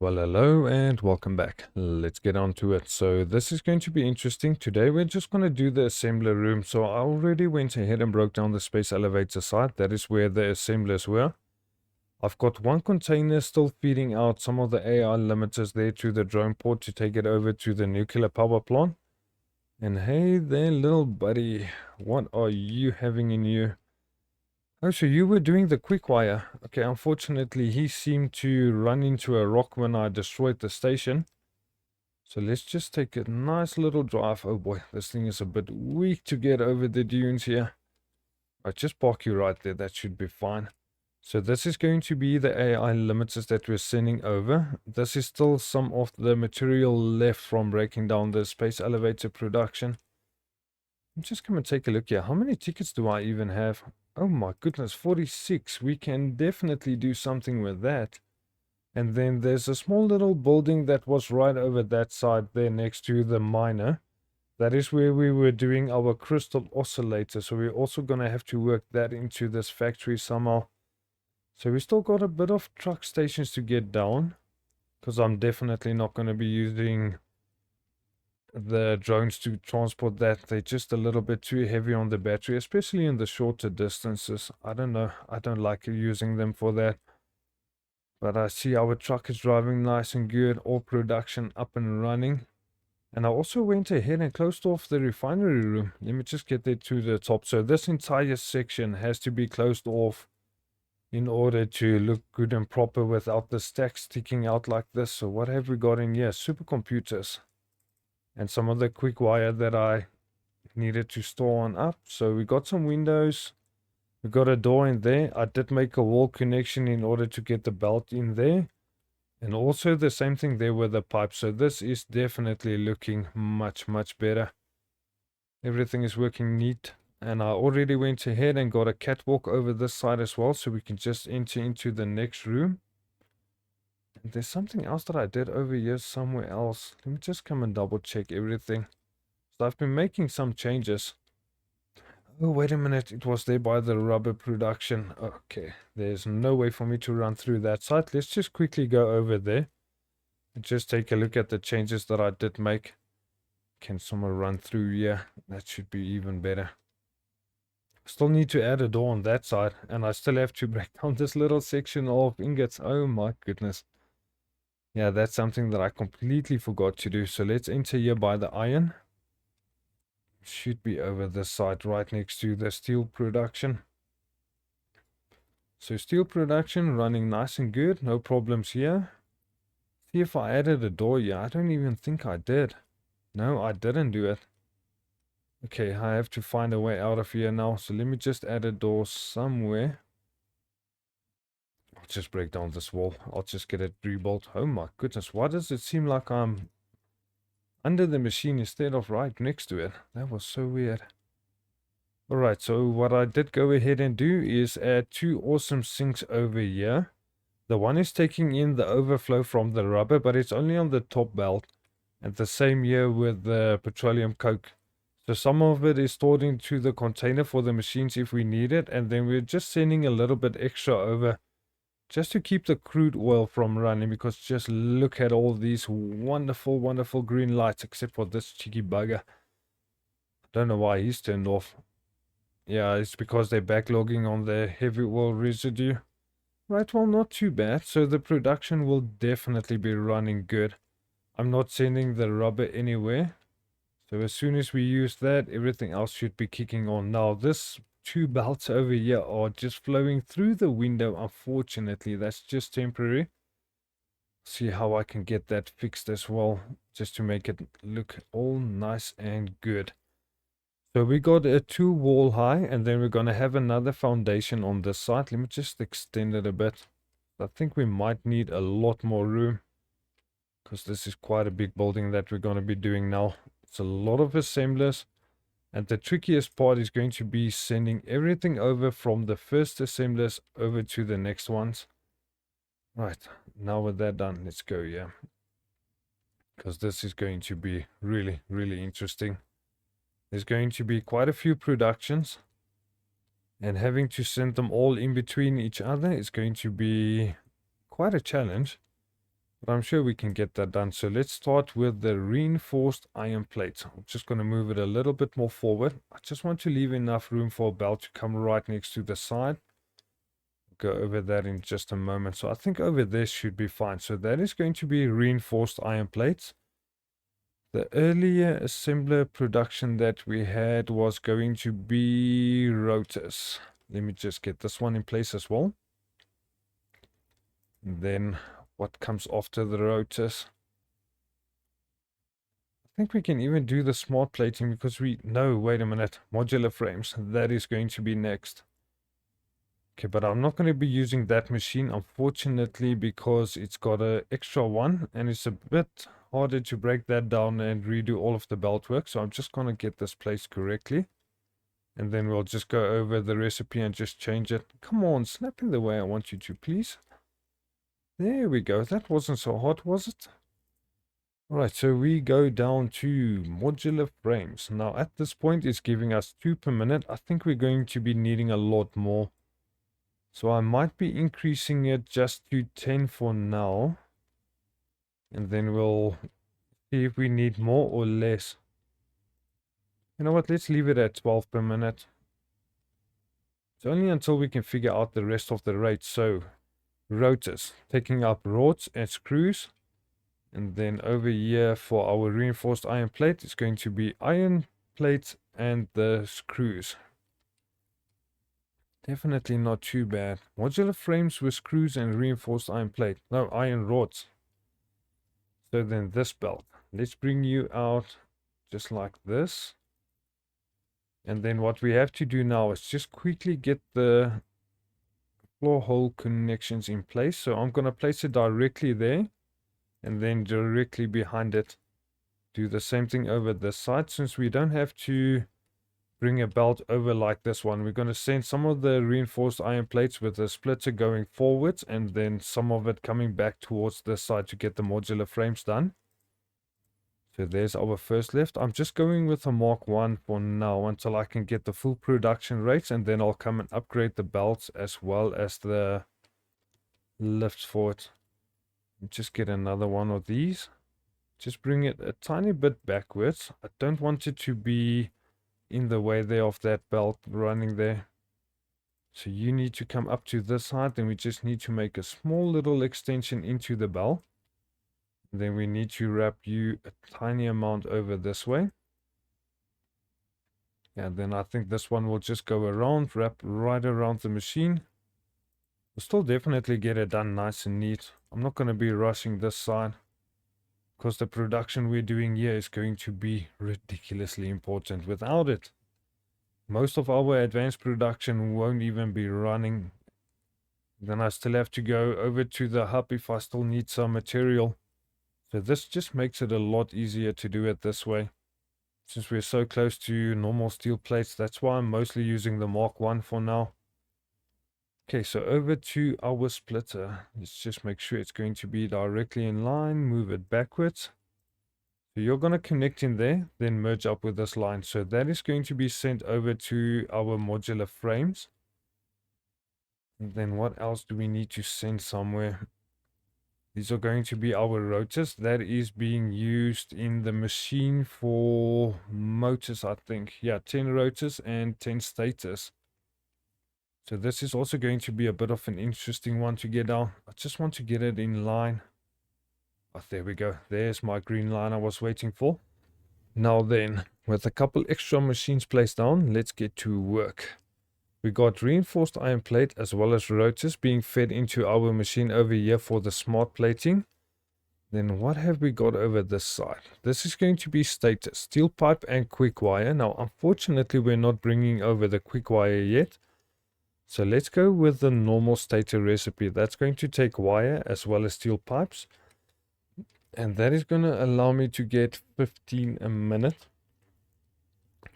Well, hello and welcome back. Let's get on to it. So this is going to be interesting. Today we're just going to do the assembler room. So I already went ahead and broke down the space elevator side. That is where the assemblers were. I've got one container still feeding out some of the AI limiters there to the drone port to take it over to the nuclear power plant. And hey there, little buddy, what are you having in you? Oh, so you were doing the quick wire. Okay, unfortunately, he seemed to run into a rock when I destroyed the station. So let's just take a nice little drive. Oh boy, this thing is a bit weak to get over the dunes here. I'll just park you right there. That should be fine. So this is going to be the AI limiters that we're sending over. This is still some of the material left from breaking down the space elevator production. I'm just going to take a look here. How many tickets do I even have? Oh my goodness, 46. We can definitely do something with that. And then there's a small little building that was right over that side there next to the miner. That is where we were doing our crystal oscillator. So we're also going to have to work that into this factory somehow. So we still got a bit of truck stations to get down. Because I'm definitely not going to be using the drones to transport that. They're just a little bit too heavy on the battery, especially in the shorter distances. I don't know. I don't like using them for that. But I see our truck is driving nice and good. All production up and running. And I also went ahead and closed off the refinery room. Let me just get there to the top. So this entire section has to be closed off in order to look good and proper without the stacks sticking out like this. So what have we got in here? Supercomputers. And some of the quick wire that I needed to store on up. So we got some windows. We got a door in there. I did make a wall connection in order to get the belt in there. And also the same thing there with the pipe. So this is definitely looking much, much better. Everything is working neat. And I already went ahead and got a catwalk over this side as well. So we can just enter into the next room. And there's something else that I did over here somewhere else. Let me just come and double check everything. So I've been making some changes. Oh, wait a minute. It was there by the rubber production. Okay. There's no way for me to run through that site. Let's just quickly go over there. And just take a look at the changes that I did make. Can someone run through here? That should be even better. Still need to add a door on that side. And I still have to break down this little section of ingots. Oh my goodness. Yeah, that's something that I completely forgot to do. So let's enter here by the iron. Should be over this side right next to the steel production. So steel production running nice and good. No problems here. See if I added a door here. I don't even think I did. No, I didn't do it. Okay, I have to find a way out of here now. So let me just add a door somewhere. I'll just break down this wall. I'll just get it rebuilt. Oh my goodness, why does it seem like I'm under the machine instead of right next to it? That was so weird. Alright, so what I did go ahead and do is add two awesome sinks over here. The one is taking in the overflow from the rubber, but it's only on the top belt. And the same here with the petroleum coke. So some of it is stored into the container for the machines if we need it. And then we're just sending a little bit extra over just to keep the crude oil from running. Because just look at all these wonderful, wonderful green lights, except for this cheeky bugger. I don't know why he's turned off. Yeah, it's because they're backlogging on the heavy oil residue. Right, well, not too bad. So the production will definitely be running good. I'm not sending the rubber anywhere. So as soon as we use that, everything else should be kicking on. Now, this two belts over here are just flowing through the window. Unfortunately, that's just temporary. See how I can get that fixed as well, just to make it look all nice and good. So we got a 2 wall high, and then we're going to have another foundation on this side. Let me just extend it a bit. I think we might need a lot more room, because this is quite a big building that we're going to be doing now. It's a lot of assemblers, and the trickiest part is going to be sending everything over from the first assemblers over to the next ones. Right, now with that done, let's go, yeah. Because this is going to be really, really interesting. There's going to be quite a few productions, and having to send them all in between each other is going to be quite a challenge. But I'm sure we can get that done. So let's start with the reinforced iron plate. I'm just going to move it a little bit more forward. I just want to leave enough room for a belt to come right next to the side. Go over that in just a moment. So I think over this should be fine. So that is going to be reinforced iron plates. The earlier assembler production that we had was going to be rotors. Let me just get this one in place as well. And then what comes after the rotors? I think we can even do the smart plating because wait a minute, modular frames. That is going to be next. Okay, but I'm not going to be using that machine, unfortunately, because it's got an extra one and it's a bit harder to break that down and redo all of the belt work. So I'm just going to get this placed correctly. And then we'll just go over the recipe and just change it. Come on, snap in the way I want you to, please. There we go. That wasn't so hard, was it? Alright, so we go down to modular frames. Now at this point it's giving us 2 per minute. I think we're going to be needing a lot more. So I might be increasing it just to 10 for now. And then we'll see if we need more or less. You know what, let's leave it at 12 per minute. It's only until we can figure out the rest of the rates. So rotors, taking up rods and screws. And then over here for our reinforced iron plate, it's going to be iron plates and the screws. Definitely not too bad. Modular frames with screws and reinforced iron plate. No, iron rods. So then this belt. Let's bring you out just like this. And then what we have to do now is just quickly get the floor hole connections in place. So I'm going to place it directly there. And then directly behind it, do the same thing over this side. Since we don't have to bring a belt over like this one, we're going to send some of the reinforced iron plates with the splitter going forwards and then some of it coming back towards this side to get the modular frames done. So there's our first lift. I'm just going with a Mark 1 for now until I can get the full production rates, and then I'll come and upgrade the belts as well as the lifts for it. Just get another one of these. Just bring it a tiny bit backwards. I don't want it to be in the way there of that belt running there. So you need to come up to this side. Then we just need to make a small little extension into the bell. Then we need to wrap you a tiny amount over this way. And then I think this one will just go around, wrap right around the machine. We'll still definitely get it done nice and neat. I'm not going to be rushing this side, because the production we're doing here is going to be ridiculously important. Without it, most of our advanced production won't even be running. Then I still have to go over to the hub if I still need some material. So this just makes it a lot easier to do it this way. Since we're so close to normal steel plates, that's why I'm mostly using the Mark 1 for now. Okay, so over to our splitter. Let's just make sure it's going to be directly in line. Move it backwards. So you're going to connect in there, then merge up with this line. So that is going to be sent over to our modular frames. And then what else do we need to send somewhere? These are going to be our rotors. That is being used in the machine for motors, I think. Yeah, 10 rotors and 10 stators. So this is also going to be a bit of an interesting one to get down. I just want to get it in line. Oh, there we go. There's my green line I was waiting for. Now then, with a couple extra machines placed down, let's get to work. We got reinforced iron plate as well as rotors being fed into our machine over here for the smart plating. Then what have we got over this side? This is going to be stator, steel pipe and quick wire. Now unfortunately we're not bringing over the quick wire yet. So let's go with the normal stator recipe. That's going to take wire as well as steel pipes. And that is going to allow me to get 15 a minute,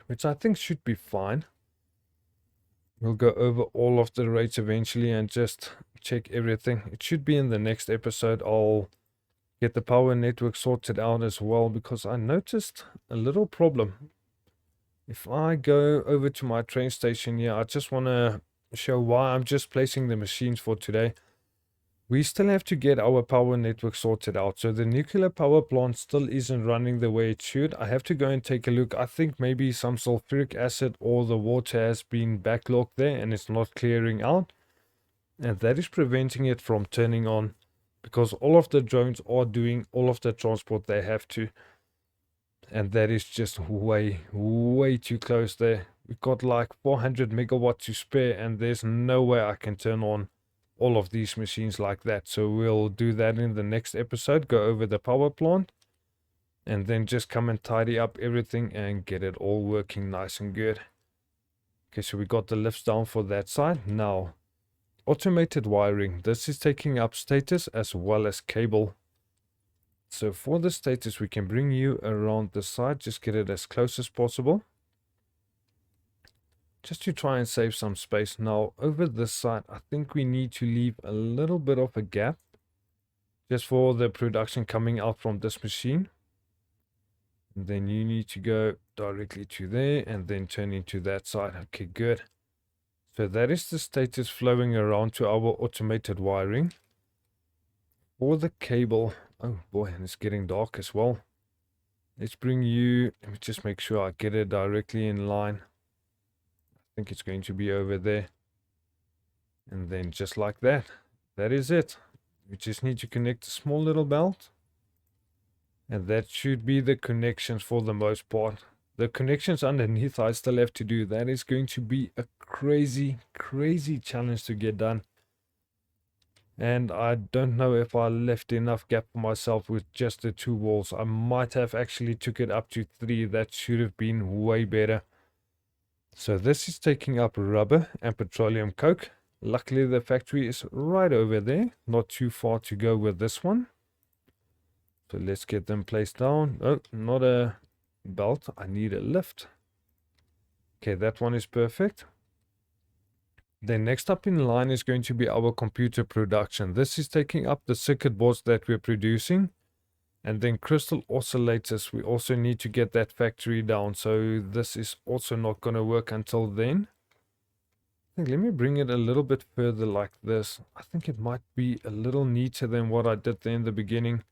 which I think should be fine. We'll go over all of the rates eventually and just check everything. It should be in the next episode. I'll get the power network sorted out as well, because I noticed a little problem. If I go over to my train station here, I just want to show why I'm just placing the machines for today. We still have to get our power network sorted out. So the nuclear power plant still isn't running the way it should. I have to go and take a look. I think maybe some sulfuric acid or the water has been backlogged there and it's not clearing out. And that is preventing it from turning on, because all of the drones are doing all of the transport they have to. And that is just way, way too close there. We've got like 400 megawatts to spare, and there's no way I can turn on all of these machines like that. So we'll do that in the next episode, go over the power plant, and then just come and tidy up everything and get it all working nice and good. Okay, so we got the lifts down for that side. Now, automated wiring. This is taking up status as well as cable. So for the status, we can bring you around the side, just get it as close as possible, just to try and save some space. Now over this side, I think we need to leave a little bit of a gap, just for the production coming out from this machine. And then you need to go directly to there and then turn into that side. Okay, good. So that is the status flowing around to our automated wiring. For the cable, oh boy, and it's getting dark as well. Let's bring you, let me just make sure I get it directly in line. I think it's going to be over there. And then just like that, that is it. We just need to connect a small little belt. And that should be the connections for the most part. The connections underneath I still have to do. That is going to be a crazy, crazy challenge to get done. And I don't know if I left enough gap for myself with just the 2 walls. I might have actually took it up to 3. That should have been way better. So this is taking up rubber and petroleum coke. Luckily the factory is right over there. Not too far to go with this one. So let's get them placed down. Oh, not a belt. I need a lift. Okay, that one is perfect. Then next up in line is going to be our computer production. This is taking up the circuit boards that we're producing. And then crystal oscillators. We also need to get that factory down. So this is also not going to work until then. I think let me bring it a little bit further like this. I think it might be a little neater than what I did there in the beginning.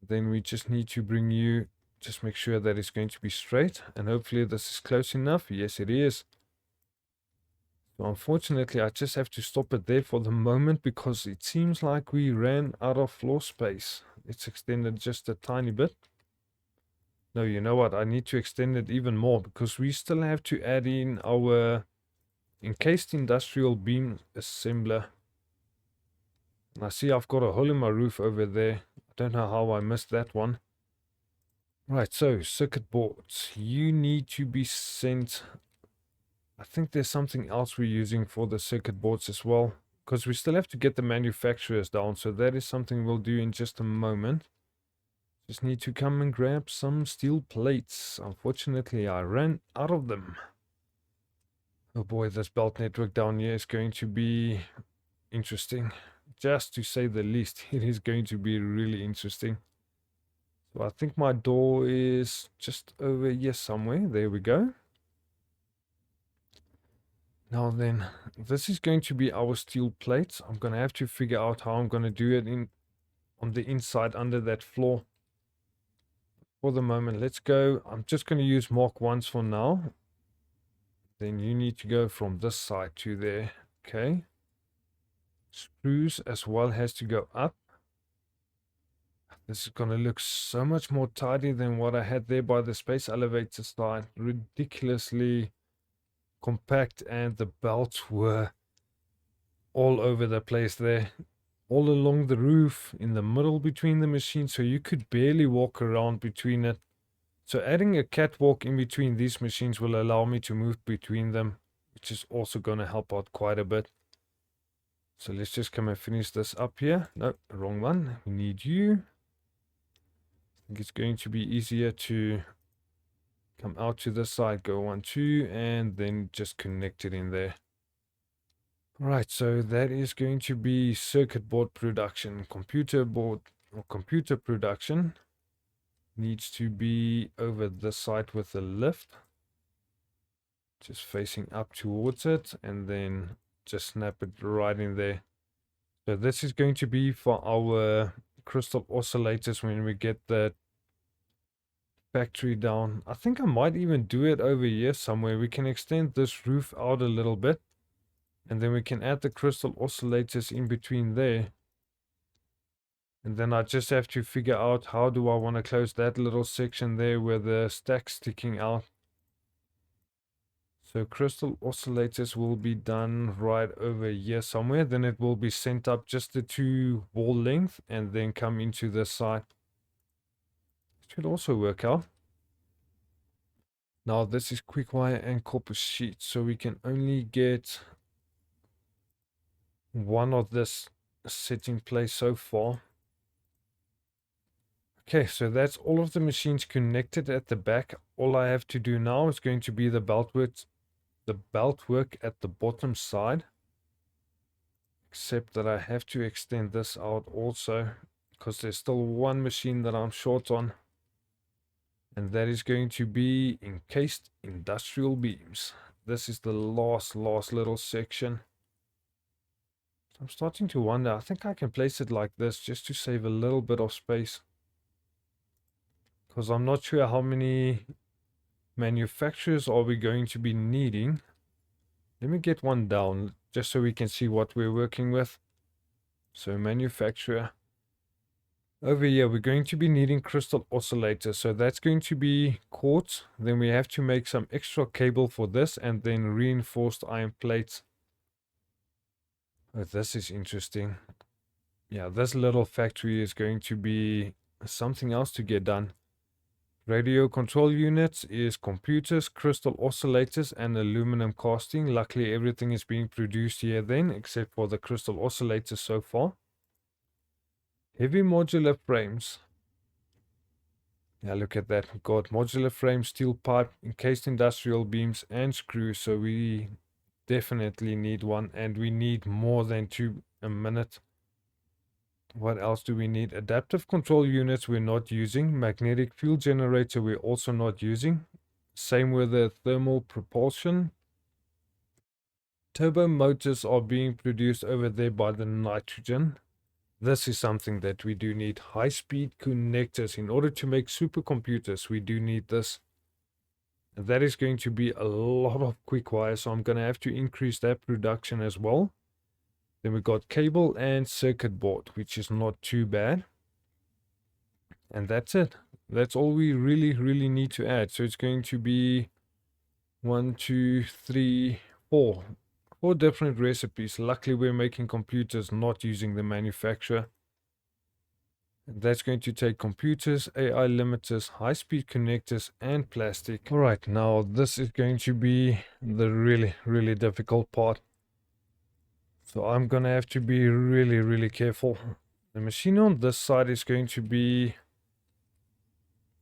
Then we just need to bring you, just make sure that it's going to be straight. And hopefully this is close enough. Yes, it is. So unfortunately, I just have to stop it there for the moment because it seems like we ran out of floor space. Let's extend it just a tiny bit. No, you know what? I need to extend it even more because we still have to add in our encased industrial beam assembler. And I see I've got a hole in my roof over there. I don't know how I missed that one. Right, so circuit boards. You need to be sent. I think there's something else we're using for the circuit boards as well, because we still have to get the manufacturers down. So that is something we'll do in just a moment. Just need to come and grab some steel plates. Unfortunately, I ran out of them. Oh boy, this belt network down here is going to be interesting. Just to say the least, it is going to be really interesting. So I think my door is just over here somewhere. There we go. Now then, this is going to be our steel plates. I'm going to have to figure out how I'm going to do it on the inside under that floor. For the moment, let's go. I'm just going to use Mark 1s for now. Then you need to go from this side to there. Okay. Screws as well has to go up. This is going to look so much more tidy than what I had there by the space elevator side. Ridiculously compact, and the belts were all over the place there, all along the roof, in the middle between the machines, so you could barely walk around between it. So adding a catwalk in between these machines will allow me to move between them, which is also going to help out quite a bit. So let's just come and finish this up here. No, wrong one. We need you. I think it's going to be easier to come out to this side, go 1, 2, and then just connect it in there. Right, so that is going to be circuit board production. Computer board or computer production needs to be over this side with the lift. Just facing up towards it, and then just snap it right in there. So this is going to be for our crystal oscillators when we get the factory down. I think I might even do it over here somewhere. We can extend this roof out a little bit, and then we can add the crystal oscillators in between there. And then I just have to figure out how do I want to close that little section there where the stack's sticking out. So crystal oscillators will be done right over here somewhere. Then it will be sent up just the 2 wall length and then come into the side. Should also work out. Now this is quick wire and copper sheet, so we can only get one of this set in place so far. Okay, so that's all of the machines connected at the back. All I have to do now is going to be the belt work at the bottom side. Except that I have to extend this out also, because there's still one machine that I'm short on. And that is going to be encased industrial beams. This is the last little section. I'm starting to wonder, I think I can place it like this just to save a little bit of space. Because I'm not sure how many manufacturers are we going to be needing. Let me get one down just so we can see what we're working with. So manufacturer. Over here, we're going to be needing crystal oscillators. So that's going to be quartz. Then we have to make some extra cable for this and then reinforced iron plates. Oh, this is interesting. Yeah, this little factory is going to be something else to get done. Radio control units is computers, crystal oscillators, and aluminum casting. Luckily, everything is being produced here then, except for the crystal oscillators so far. Heavy modular frames. Yeah, look at that. We've got modular frame, steel pipe, encased industrial beams, and screws. So we definitely need one, and we need more than 2 a minute. What else do we need? Adaptive control units we're not using. Magnetic field generator we're also not using. Same with the thermal propulsion. Turbo motors are being produced over there by the nitrogen. This is something that we do need. High-speed connectors. In order to make supercomputers, we do need this. And that is going to be a lot of quick wire, so I'm going to have to increase that production as well. Then we got cable and circuit board, which is not too bad. And that's it. That's all we really need to add. So it's going to be 1, 2, 3, 4. 4 different recipes. Luckily, we're making computers not using the manufacturer. And that's going to take computers, AI limiters, high-speed connectors, and plastic. All right, now this is going to be the really difficult part. So I'm going to have to be really careful. The machine on this side is going to be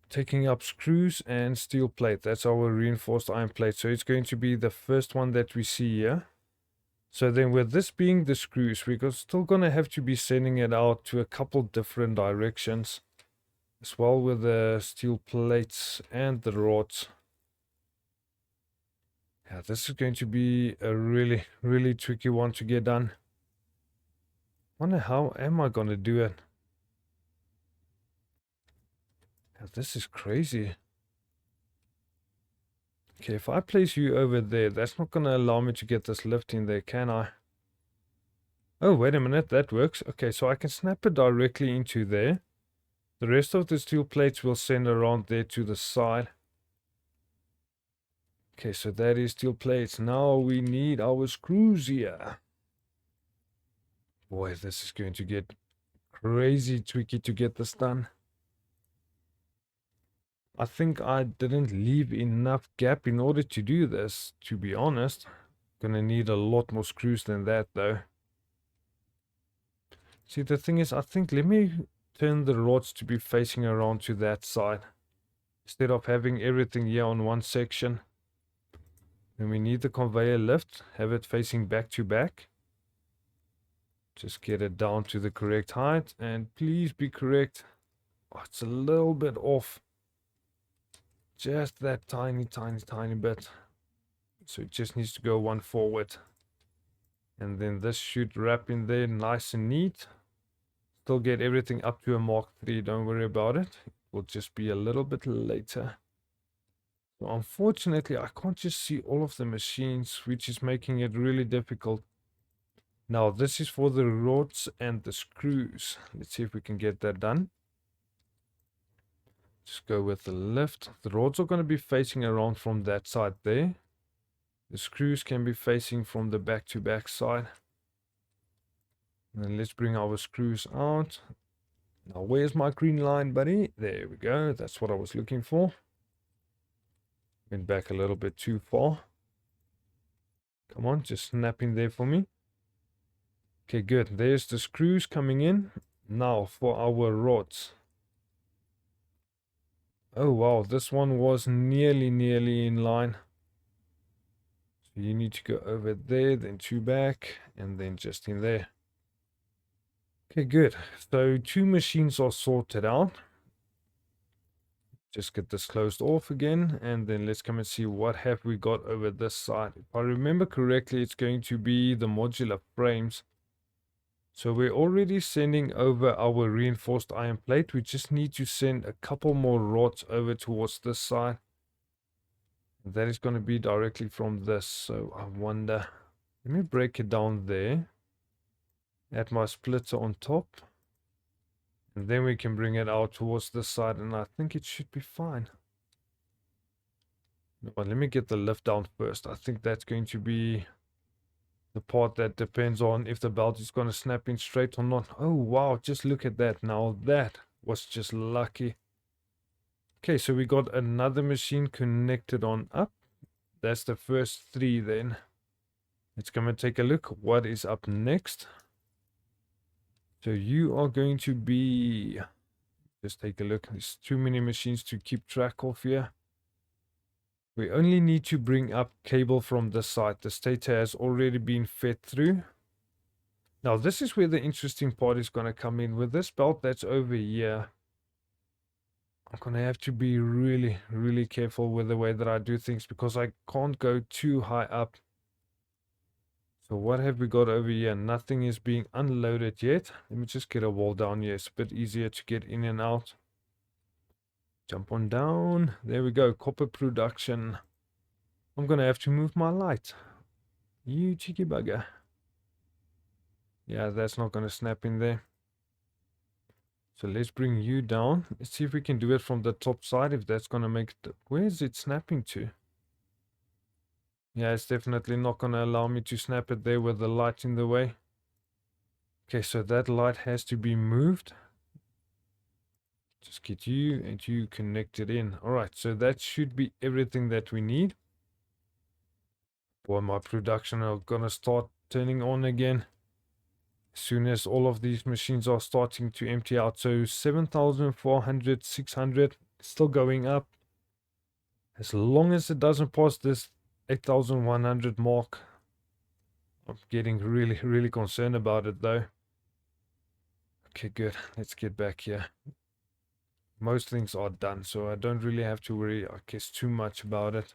taking up screws and steel plate. That's our reinforced iron plate. So it's going to be the first one that we see here. So then with this being the screws, we're still going to have to be sending it out to a couple different directions. As well with the steel plates and the rods. Yeah, this is going to be a really tricky one to get done. Wonder how am I going to do it? Yeah, this is crazy. Okay, if I place you over there, that's not going to allow me to get this lift in there, can I? Oh, wait a minute, that works. Okay, so I can snap it directly into there. The rest of the steel plates will send around there to the side. Okay, so that is steel plates. Now we need our screws here. Boy, this is going to get crazy tricky to get this done. I think I didn't leave enough gap in order to do this, to be honest. Gonna need a lot more screws than that though. See, the thing is, I think let me turn the rods to be facing around to that side. Instead of having everything here on one section. Then we need the conveyor lift, have it facing back to back. Just get it down to the correct height, and please be correct. Oh, it's a little bit off. Just that tiny bit. So it just needs to go one forward. And then this should wrap in there nice and neat. Still get everything up to a Mark III, don't worry about it. It will just be a little bit later. So unfortunately, I can't just see all of the machines, which is making it really difficult. Now, this is for the rods and the screws. Let's see if we can get that done. Just go with the lift. The rods are going to be facing around from that side there. The screws can be facing from the back-to-back side. And then let's bring our screws out. Now, where's my green line, buddy? There we go. That's what I was looking for. Went back a little bit too far. Come on, just snap in there for me. Okay, good. There's the screws coming in. Now for our rods. Oh, wow. This one was nearly in line. So you need to go over there, then two back, and then just in there. Okay, good. So 2 machines are sorted out. Just get this closed off again, and then let's come and see what have we got over this side. If I remember correctly, it's going to be the modular frames. So we're already sending over our reinforced iron plate. We just need to send a couple more rods over towards this side. That is going to be directly from this. So I wonder, let me break it down there. Add my splitter on top. And then we can bring it out towards this side, and I think it should be fine. But let me get the lift down first. I think that's going to be the part that depends on if the belt is going to snap in straight or not. Oh, wow. Just look at that. Now that was just lucky. Okay, so we got another machine connected on up. That's the first 3 then. Let's come and take a look. What is up next? So you are going to be... Just take a look. There's too many machines to keep track of here. We only need to bring up cable from this side. The stator has already been fed through. Now this is where the interesting part is going to come in. With this belt that's over here, I'm going to have to be really careful with the way that I do things, because I can't go too high up. So what have we got over here? Nothing is being unloaded yet. Let me just get a wall down here. It's a bit easier to get in and out. Jump on down. There we go. Copper production. I'm going to have to move my light. You cheeky bugger. Yeah, that's not going to snap in there. So let's bring you down. Let's see if we can do it from the top side. If that's going to make it... Where is it snapping to? Yeah, it's definitely not going to allow me to snap it there with the light in the way. Okay, so that light has to be moved. Just get you and you connected in. Alright, so that should be everything that we need. Boy, my production are going to start turning on again as soon as all of these machines are starting to empty out. So 7,400, 600, still going up. As long as it doesn't pass this 8,100 mark, I'm getting really concerned about it though. Okay, good. Let's get back here. Most things are done, so I don't really have to worry, I guess, too much about it.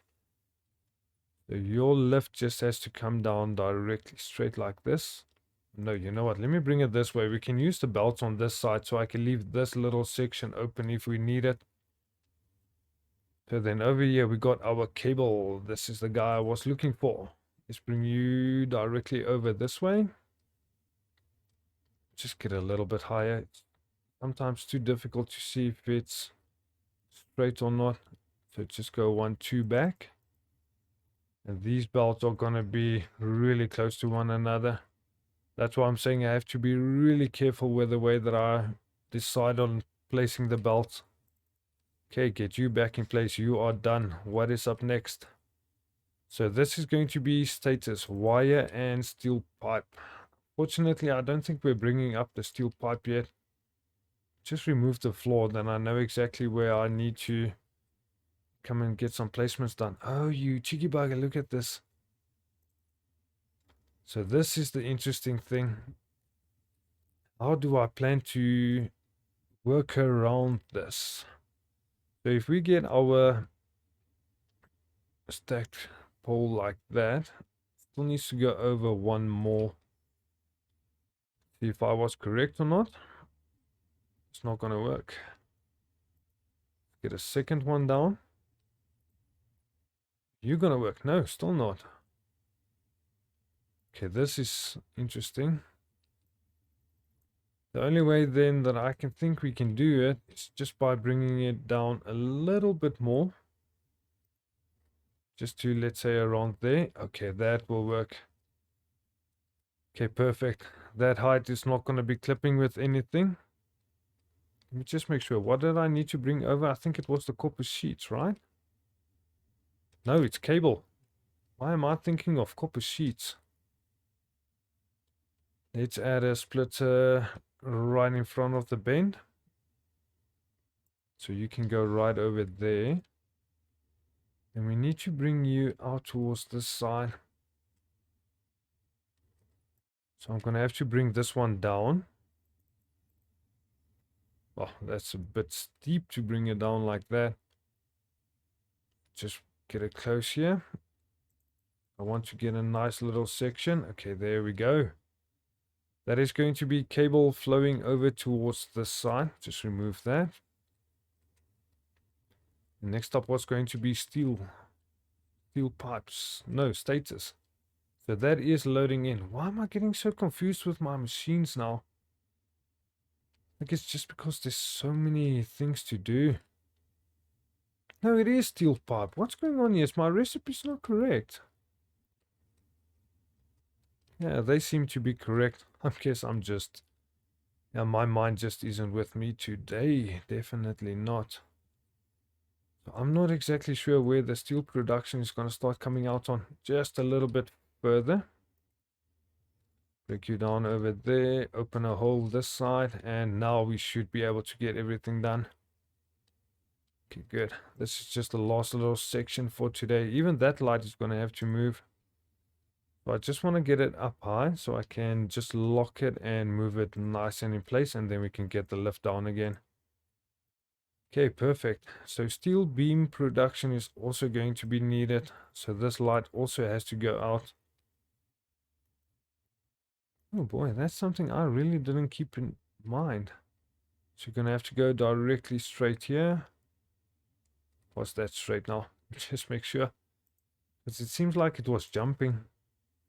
So your lift just has to come down directly straight like this. No, you know what? Let me bring it this way. We can use the belts on this side, so I can leave this little section open if we need it. So then over here we got our cable. This is the guy I was looking for. Let's bring you directly over this way. Just get a little bit higher. It's sometimes too difficult to see if it's straight or not. So just go 1, 2 back. And these belts are going to be really close to one another. That's why I'm saying I have to be really careful with the way that I decide on placing the belts. Okay, get you back in place. You are done. What is up next? So this is going to be status wire and steel pipe. Fortunately, I don't think we're bringing up the steel pipe yet. Just remove the floor, then I know exactly where I need to come and get some placements done. Oh, you cheeky bugger, look at this. So this is the interesting thing. How do I plan to work around this? So if we get our stacked pole like that, Still needs to go over one more. See if I was correct or not. It's not going to work. Get a second one down. You're going to work. No, still not. Okay, this is interesting. The only way then that I can think we can do it is just by bringing it down a little bit more. Just to, let's say, around there. Okay, that will work. Okay, perfect. That height is not going to be clipping with anything. Let me just make sure. What did I need to bring over? I think it was the copper sheets, right? No, it's cable. Why am I thinking of copper sheets? Let's add a splitter right in front of the bend. So you can go right over there. And we need to bring you out towards this side. So I'm going to have to bring this one down. Oh, that's a bit steep to bring it down like that. Just get it close here. I want to get a nice little section. Okay, there we go. That is going to be cable flowing over towards this side. Just remove that. Next up was going to be steel pipes. No, stators. So that is loading in. Why am I getting so confused with my machines now? I think it's just because there's so many things to do. No, it is steel pipe. What's going on here? Is my recipe's not correct? Yeah, they seem to be correct. I guess I'm just... Yeah, my mind just isn't with me today. Definitely not. So I'm not exactly sure where the steel production is going to start coming out on. Just a little bit further. Break you down over there. Open a hole this side. And now we should be able to get everything done. Okay, good. This is just the last little section for today. Even that light is going to have to move. So I just want to get it up high so I can just lock it and move it nice and in place, and then we can get the lift down again. Okay, perfect. So steel beam production is also going to be needed. So this light also has to go out. Oh boy, that's something I really didn't keep in mind. So you're going to have to go directly straight here. Was that straight now? Just make sure. Because it seems like it was jumping.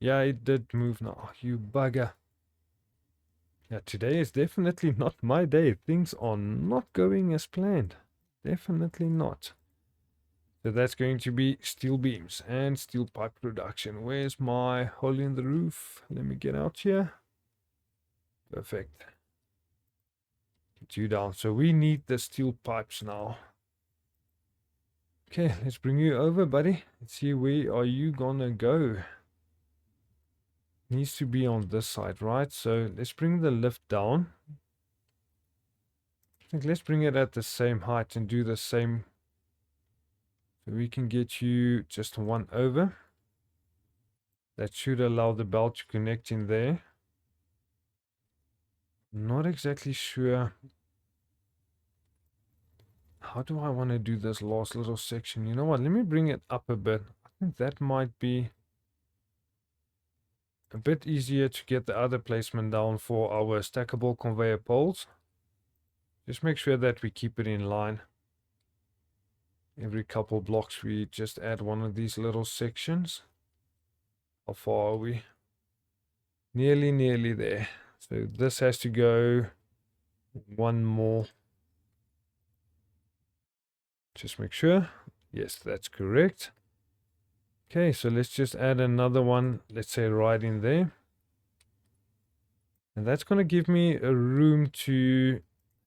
Yeah, it did move now. Oh, you bugger. Yeah, today is definitely not my day. Things are not going as planned. Definitely not. So that's going to be steel beams and steel pipe production. Where's my hole in the roof? Let me get out here. Perfect. Get you down. So we need the steel pipes now. Okay, let's bring you over, buddy. Let's see, where are you gonna go? Needs to be on this side, right? So let's bring the lift down. I think let's bring it at the same height and do the same. So we can get you just one over. That should allow the belt to connect in there. Not exactly sure. How do I want to do this last little section? You know what? Let me bring it up a bit. I think that might be a bit easier to get the other placement down for our stackable conveyor poles. Just make sure that we keep it in line. Every couple blocks we just add one of these little sections. How far are we? Nearly there. So this has to go one more. Just make sure. Yes, that's correct. Okay, so let's just add another one, let's say right in there. And that's going to give me a room to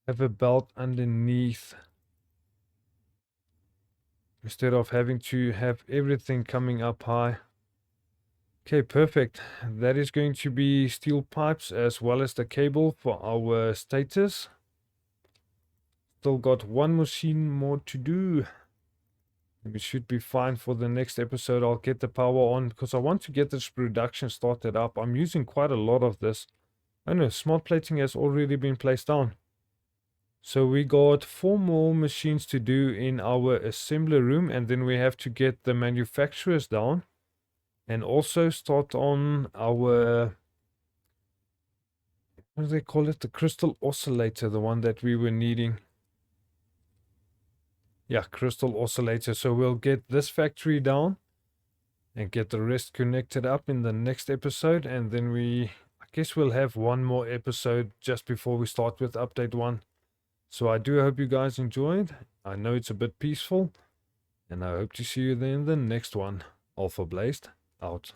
have a belt underneath, instead of having to have everything coming up high. Okay, perfect. That is going to be steel pipes as well as the cable for our stators. Still got one machine more to do. We should be fine for the next episode. I'll get the power on because I want to get this production started up. I'm using quite a lot of this. I know smart plating has already been placed down. So we got 4 more machines to do in our assembly room, and then we have to get the manufacturers down. and also start on our, what do they call it? The crystal oscillator, the one that we were needing. Yeah, crystal oscillator. So we'll get this factory down and get the rest connected up in the next episode. And then I guess we'll have one more episode just before we start with update 1. So I do hope you guys enjoyed. I know it's a bit peaceful, and I hope to see you then in the next one. Alpha Blazed, out.